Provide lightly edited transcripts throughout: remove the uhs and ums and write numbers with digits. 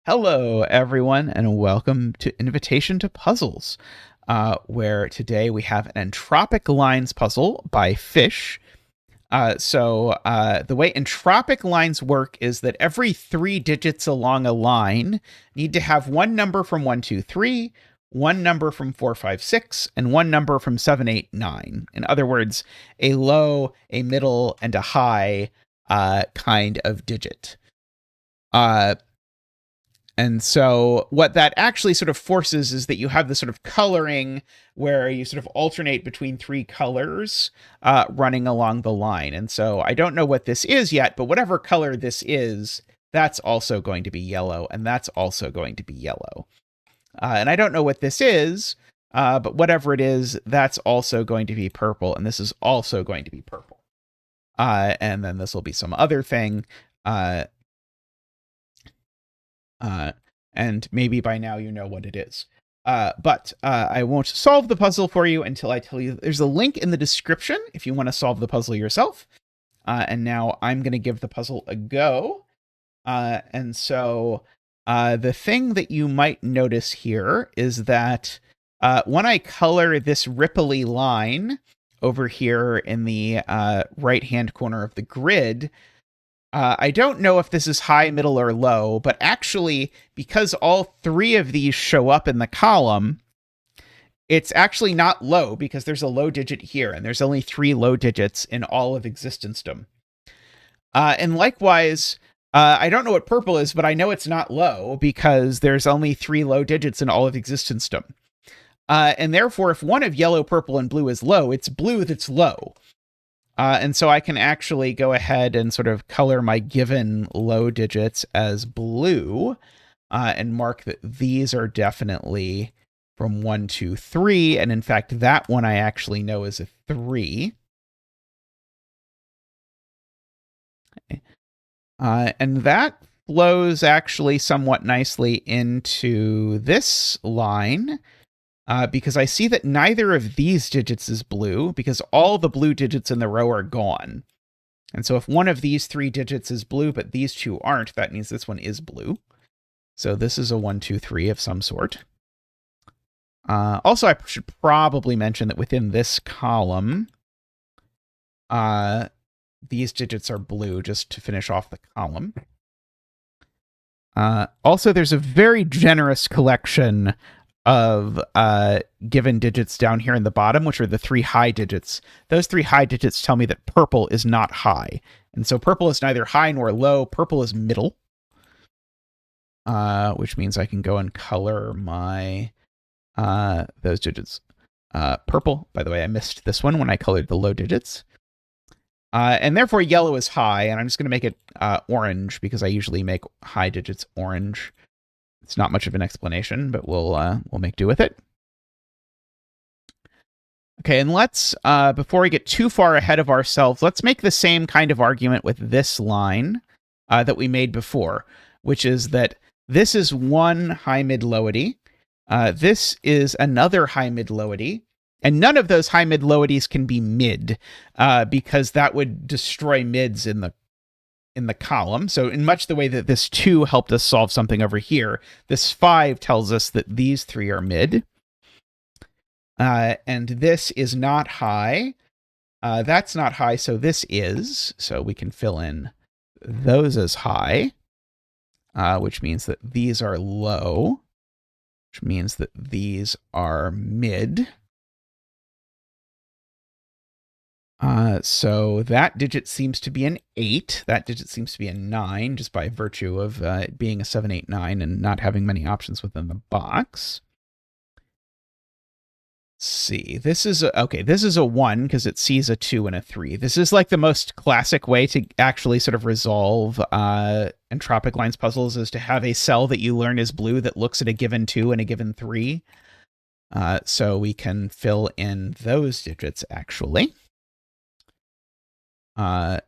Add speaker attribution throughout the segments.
Speaker 1: Hello, everyone, and welcome to Invitation to Puzzles, where today we have an Entropic Lines puzzle by Fish. The way entropic lines work is that every 3 digits along a line need to have one number from 1, 2, 3, one number from 4, 5, 6, and one number from 7, 8, 9. In other words, a low, a middle, and a high kind of digit. And so what that actually sort of forces is that you have this sort of coloring where you sort of alternate between 3 colors running along the line. And so I don't know what this is yet, but whatever color this is, that's also going to be yellow, and that's also going to be yellow. And I don't know what this is, but whatever it is, that's also going to be purple, and this is also going to be purple. And then this will be some other thing. And maybe by now you know what it is. But I won't solve the puzzle for you until I tell you there's a link in the description if you want to solve the puzzle yourself. And now I'm going to give the puzzle a go. And so the thing that you might notice here is that when I color this ripply line over here in the right-hand corner of the grid, I don't know if this is high, middle, or low, but actually, because all 3 of these show up in the column, it's actually not low because there's a low digit here, and there's only 3 low digits in all of existencedom. And likewise, I don't know what purple is, but I know it's not low because there's only 3 low digits in all of existencedom. And therefore, if one of yellow, purple, and blue is low, it's blue that's low. And so I can actually go ahead and sort of color my given low digits as blue and mark that these are definitely from 1, 2, 3. And in fact, that one I actually know is a 3. Okay. And that flows actually somewhat nicely into this line. Because I see that neither of these digits is blue, because all the blue digits in the row are gone. And so if one of these 3 digits is blue, but these 2 aren't, that means this one is blue. So this is a 1, 2, 3 of some sort. Also, I should probably mention that within this column, these digits are blue, just to finish off the column. Also, there's a very generous collection of given digits down here in the bottom, which are the 3 high digits. Those 3 high digits tell me that purple is not high. And so purple is neither high nor low. Purple is middle, which means I can go and color my those digits purple. By the way, I missed this one when I colored the low digits. And therefore yellow is high, and I'm just going to make it orange because I usually make high digits orange. It's not much of an explanation, but we'll make do with it. Okay, and let's, before we get too far ahead of ourselves, let's make the same kind of argument with this line that we made before, which is that this is one high mid-lowity, this is another high mid-lowity, and none of those high mid-lowities can be mid, because that would destroy mids in the column. So in much the way that this 2 helped us solve something over here, this 5 tells us that these 3 are mid. And this is not high. That's not high, so this is. So we can fill in those as high, which means that these are low, which means that these are mid. So that digit seems to be an 8. That digit seems to be a 9, just by virtue of it being a 7, 8, 9 and not having many options within the box. Let's see, this is a 1 because it sees a 2 and a 3. This is like the most classic way to actually sort of resolve entropic lines puzzles, is to have a cell that you learn is blue that looks at a given 2 and a given 3. So we can fill in those digits actually. The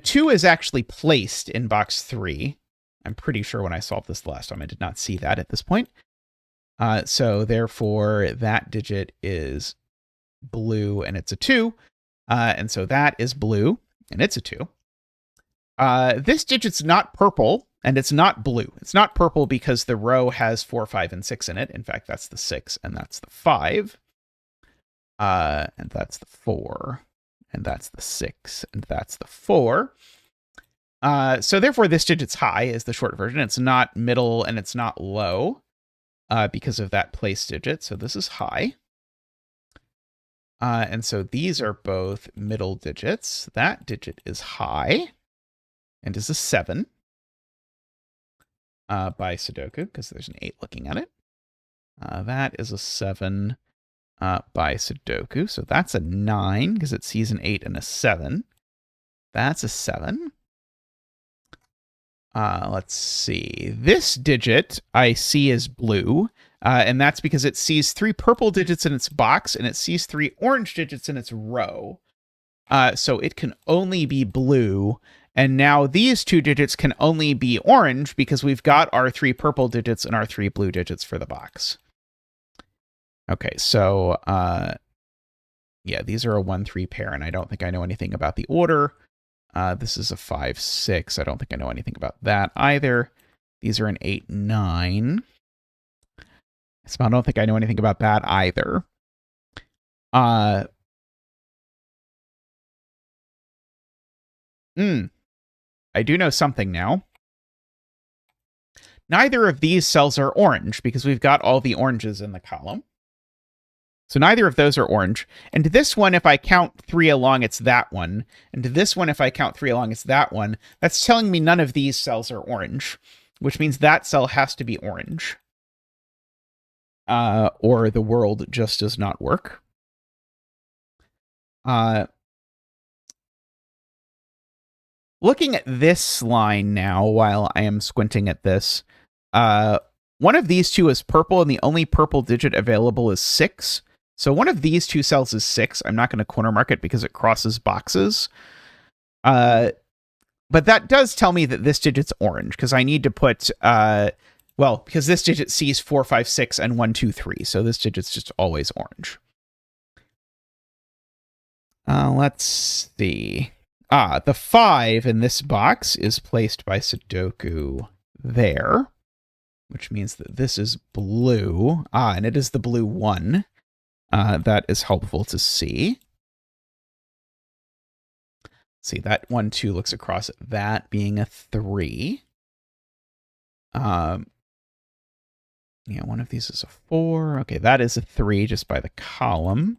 Speaker 1: 2 is actually placed in box 3. I'm pretty sure when I solved this last time, I did not see that at this point. So therefore, that digit is blue, and it's a 2. And so that is blue, and it's a 2. This digit's not purple, And it's not blue. It's not purple because the row has 4, 5, and 6 in it. In fact, that's the 6, and that's the 5. And that's the 4. And that's the 6. And that's the 4. So therefore, this digit's high is the short version. It's not middle and it's not low because of that place digit. So this is high. And so these are both middle digits. That digit is high and is a 7 by Sudoku because there's an 8 looking at it. That is a 7 by Sudoku. So that's a 9 because it sees an 8 and a 7. That's a 7. Let's see. This digit I see as blue, and that's because it sees 3 purple digits in its box, and it sees 3 orange digits in its row. So it can only be blue, and now these 2 digits can only be orange because we've got our 3 purple digits and our 3 blue digits for the box. Okay, so, yeah, these are a 1-3 pair, and I don't think I know anything about the order. This is a 5-6. I don't think I know anything about that either. These are an 8-9. So I don't think I know anything about that either. I do know something now. Neither of these cells are orange because we've got all the oranges in the column. So neither of those are orange. And this one, if I count 3 along, it's that one. And this one, if I count 3 along, it's that one. That's telling me none of these cells are orange, which means that cell has to be orange. Or the world just does not work. Looking at this line now, while I am squinting at this, one of these 2 is purple, and the only purple digit available is 6. So one of these 2 cells is 6. I'm not going to corner mark it because it crosses boxes. But that does tell me that this digit's orange, because I need to put, because this digit sees 4, 5, 6, and 1, 2, 3. So this digit's just always orange. Let's see. The 5 in this box is placed by Sudoku there, which means that this is blue. And it is the blue 1. That is helpful to see. See, that 1, 2 looks across at that being a 3. Yeah, one of these is a 4. Okay, that is a 3 just by the column.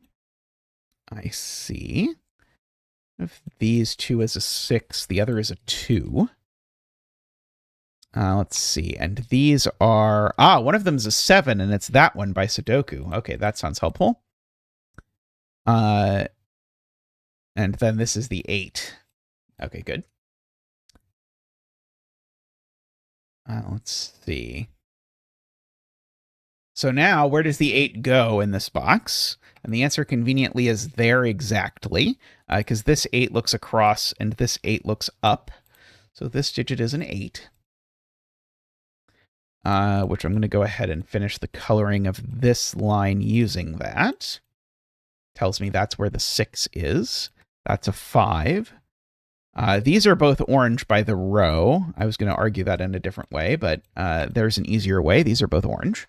Speaker 1: I see. If these 2 is a 6, the other is a 2. Let's see. And these are... one of them is a 7, and it's that one by Sudoku. Okay, that sounds helpful. And then this is the 8. Okay, good. Let's see. So now, where does the 8 go in this box? And the answer conveniently is there exactly, because this 8 looks across and this 8 looks up. So this digit is an 8. Which I'm going to go ahead and finish the coloring of this line using that. Tells me that's where the 6 is. That's a 5. These are both orange by the row. I was going to argue that in a different way, but there's an easier way. These are both orange.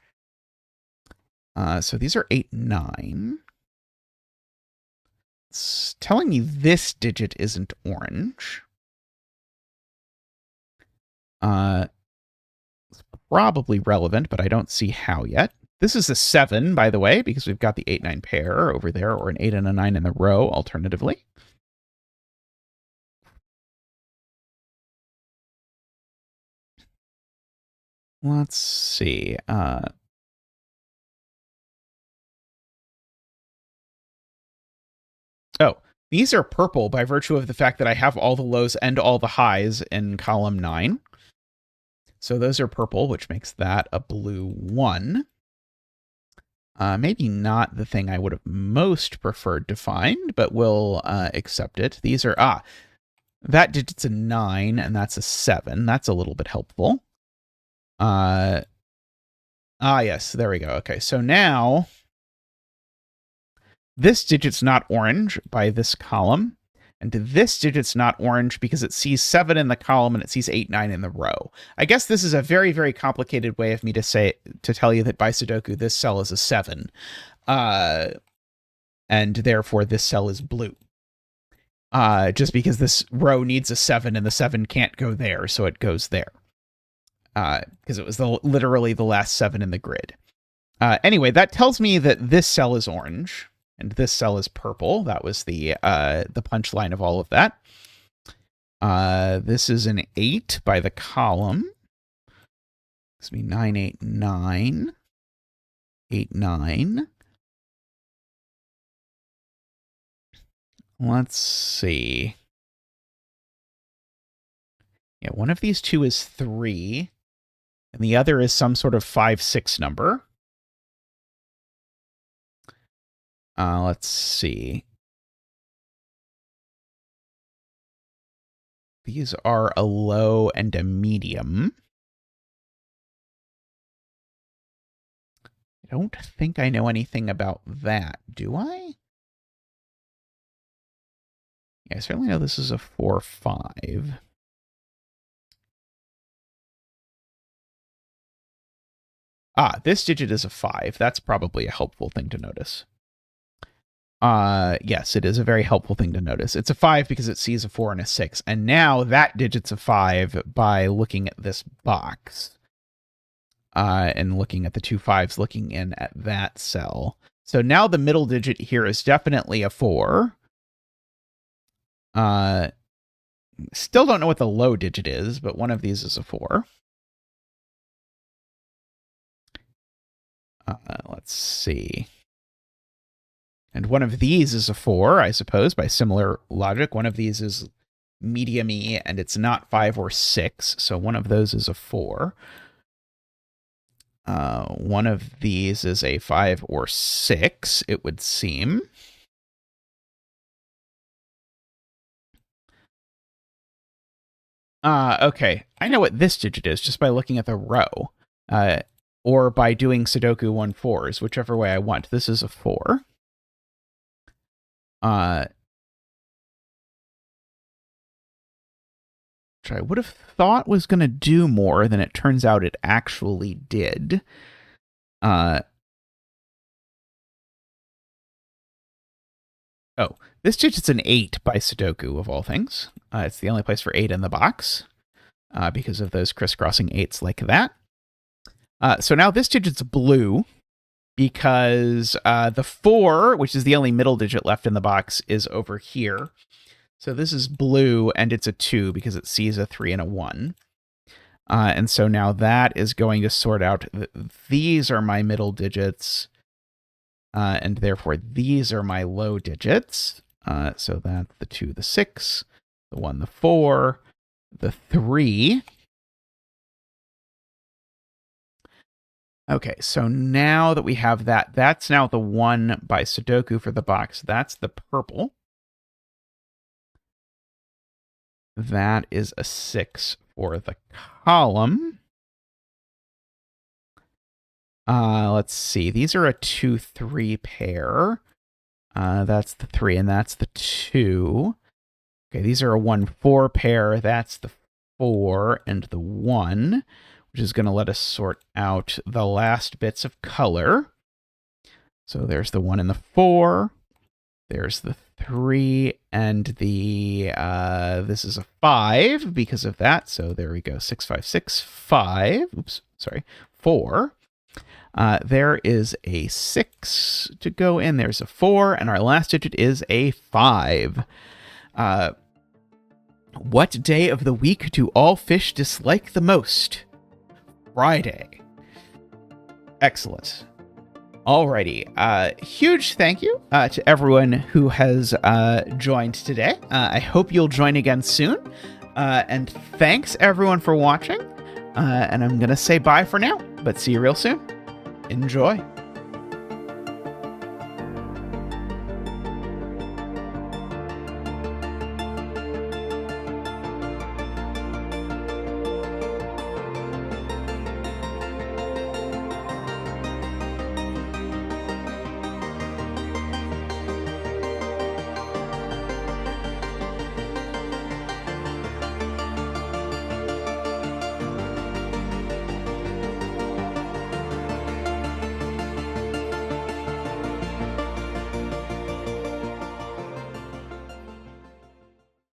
Speaker 1: So these are 8, 9. It's telling me this digit isn't orange. It's probably relevant, but I don't see how yet. This is a 7, by the way, because we've got the 8, 9 pair over there, or an 8 and a 9 in the row, alternatively. Let's see. These are purple by virtue of the fact that I have all the lows and all the highs in column 9. So those are purple, which makes that a blue 1. Maybe not the thing I would have most preferred to find, but we'll accept it. These are, that digit's a 9, and that's a 7. That's a little bit helpful. Yes, there we go. Okay, so now... this digit's not orange by this column, And this digit's not orange because it sees 7 in the column and it sees 8, 9 in the row. I guess this is a very, very complicated way of me to tell you that by Sudoku, this cell is a 7. And therefore this cell is blue. Just because this row needs a 7 and the 7 can't go there, so it goes there. Because it was literally the last 7 in the grid. Anyway, that tells me that this cell is orange. And this cell is purple. That was the punchline of all of that. This is an 8 by the column. Gives me 9, 8, 9. 8, 9. Let's see. Yeah, one of these two is 3. And the other is some sort of 5, 6 number. Let's see. These are a low and a medium. I don't think I know anything about that, do I? Yeah, I certainly know this is a 4, 5. This digit is a 5. That's probably a helpful thing to notice. Yes, it is a very helpful thing to notice. It's a 5 because it sees a 4 and a 6. And now that digit's a 5 by looking at this box. And looking at the 2 5s, looking in at that cell. So now the middle digit here is definitely a 4. Still don't know what the low digit is, but one of these is a 4. Let's see. And one of these is a 4, I suppose, by similar logic. One of these is medium-y, and it's not 5 or 6, so one of those is a 4. One of these is a 5 or 6, it would seem. Okay. I know what this digit is just by looking at the row. Or by doing Sudoku 1-4s, whichever way I want. This is a 4. Which I would have thought was going to do more than it turns out it actually did. Oh, this digit's an 8 by Sudoku, of all things. It's the only place for 8 in the box, because of those crisscrossing 8s like that. So now this digit's blue, because the 4, which is the only middle digit left in the box, is over here. So this is blue, and it's a 2 because it sees a 3 and a 1. And so now that is going to sort out, these are my middle digits, and therefore these are my low digits. So that's the 2, the 6, the 1, the 4, the 3. Okay, so now that we have that, that's now the 1 by Sudoku for the box. That's the purple. That is a 6 for the column. Let's see. These are a 2, 3 pair. That's the 3, and that's the 2. Okay, these are a 1, 4 pair. That's the 4 and the 1, which is going to let us sort out the last bits of color. So there's the 1 and the 4. There's the 3 and the, this is a 5 because of that. So there we go. 6, 5, 6, 5. Oops, sorry. 4. There is a 6 to go in. There's a 4. And our last digit is a 5. What day of the week do all fish dislike the most? Friday. Excellent. Alrighty. Huge thank you to everyone who has joined today. I hope you'll join again soon. And thanks everyone for watching. And I'm going to say bye for now, but see you real soon. Enjoy.